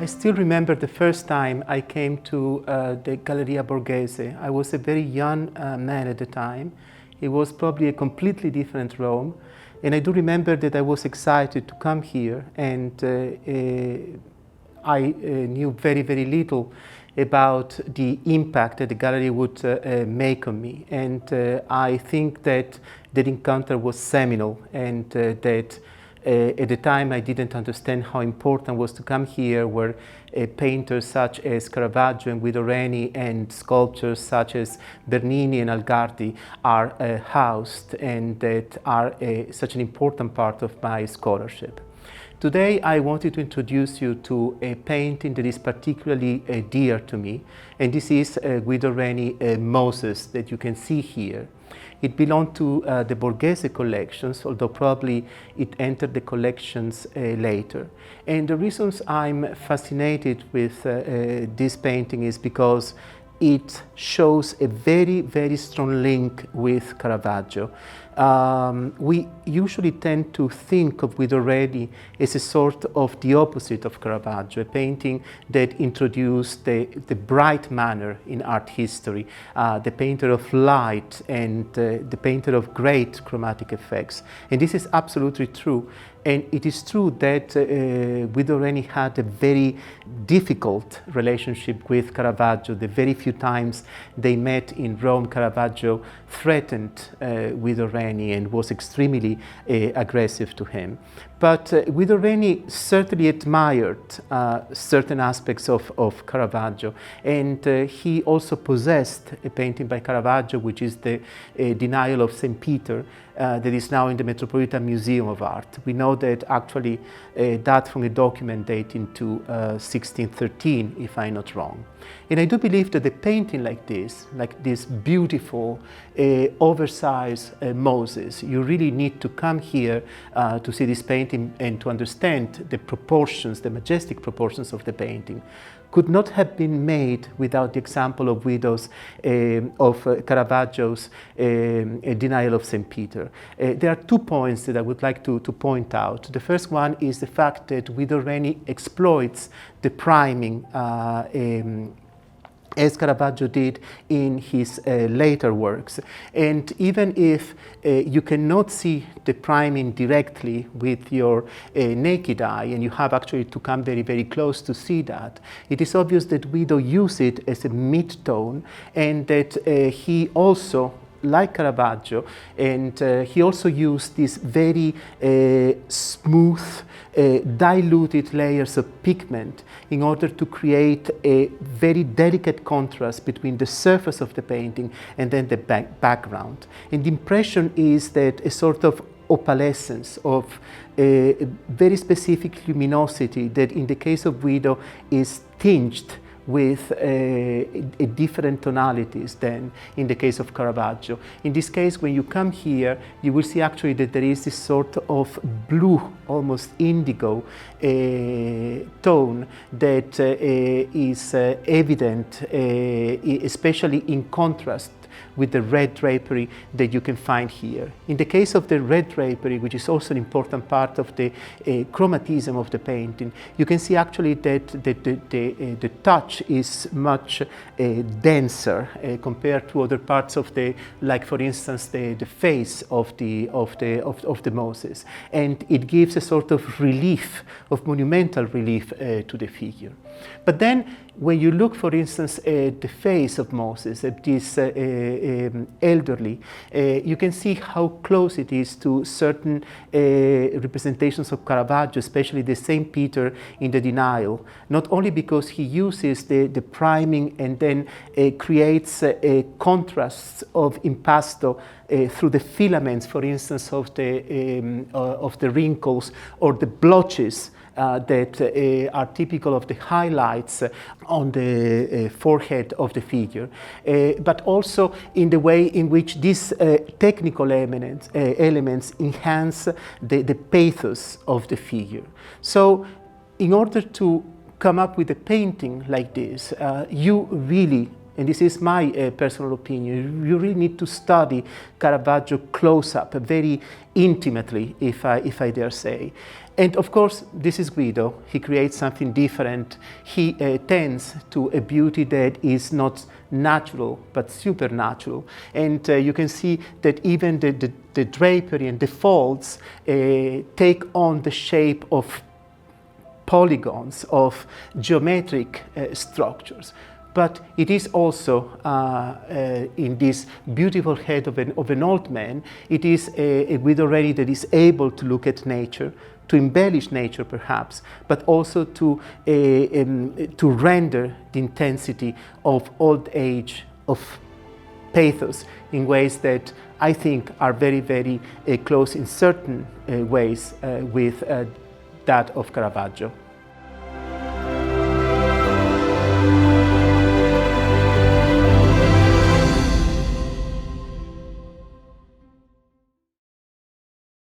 I still remember the first time I came to the Galleria Borghese. I was a very young man at the time. It was probably a completely different Rome. And I do remember that I was excited to come here, and I knew very, very little about the impact that the gallery would make on me. And I think that that encounter was seminal, and that at the time I didn't understand how important it was to come here, where painters such as Caravaggio and Guido Reni and sculptors such as Bernini and Sguardi are housed, and that are such an important part of my scholarship. Today I wanted to introduce you to a painting that is particularly dear to me, and this is Guido Reni Mosè that you can see here. It belonged to the Borghese collections, although probably it entered the collections later. And the reasons I'm fascinated with this painting is because it shows a very, very strong link with Caravaggio. We usually tend to think of Guido Reni as a sort of the opposite of Caravaggio, a painting that introduced the bright manner in art history, the painter of light and the painter of great chromatic effects. And this is absolutely true. And it is true that Guido Reni had a very difficult relationship with Caravaggio. The very few times they met in Rome, Caravaggio threatened Guido Reni and was extremely aggressive to him. But Guido Reni certainly admired certain aspects of Caravaggio, and he also possessed a painting by Caravaggio, which is the Denial of St. Peter, that is now in the Metropolitan Museum of Art. We know that actually that from a document dating to 1613, if I'm not wrong. And I do believe that a painting like this beautiful, oversized Moses, you really need to come here to see this painting and to understand the proportions, the majestic proportions of the painting. Could not have been made without the example of Caravaggio's Denial of St. Peter. There are 2 points that I would like to point out. The first one is the fact that Guido Reni exploits the priming as Caravaggio did in his later works. And even if you cannot see the priming directly with your naked eye, and you have actually to come very, very close to see that, it is obvious that Guido used it as a mid-tone, and that he also, like Caravaggio, and he also used these very smooth, diluted layers of pigment in order to create a very delicate contrast between the surface of the painting and then the background. And the impression is that a sort of opalescence, of a very specific luminosity that in the case of Guido is tinged with different tonalities than in the case of Caravaggio. In this case, when you come here, you will see actually that there is this sort of blue, almost indigo tone that is evident, especially in contrast with the red drapery that you can find here. In the case of the red drapery, which is also an important part of the chromatism of the painting, you can see actually that the touch is much denser compared to other parts of the, like for instance, the face of the Moses, and it gives a sort of relief, of monumental relief to the figure. But then, when you look, for instance, at the face of Moses, at this elderly, you can see how close it is to certain representations of Caravaggio, especially the St. Peter in the Denial, not only because he uses the priming and then creates contrasts of impasto through the filaments, for instance, of the wrinkles or the blotches that are typical of the highlights on the forehead of the figure, but also in the way in which these technical elements enhance the pathos of the figure. So in order to come up with a painting like this, you really and this is my personal opinion, you really need to study Caravaggio close up, very intimately, if I dare say. And of course, this is Guido. He creates something different. He tends to a beauty that is not natural, but supernatural. And you can see that even the drapery and the folds take on the shape of polygons, of geometric structures. But it is also, in this beautiful head of an old man, it is a Guido Reni that is able to look at nature, to embellish nature perhaps, but also to render the intensity of old age, of pathos, in ways that I think are very, very close in certain ways with that of Caravaggio.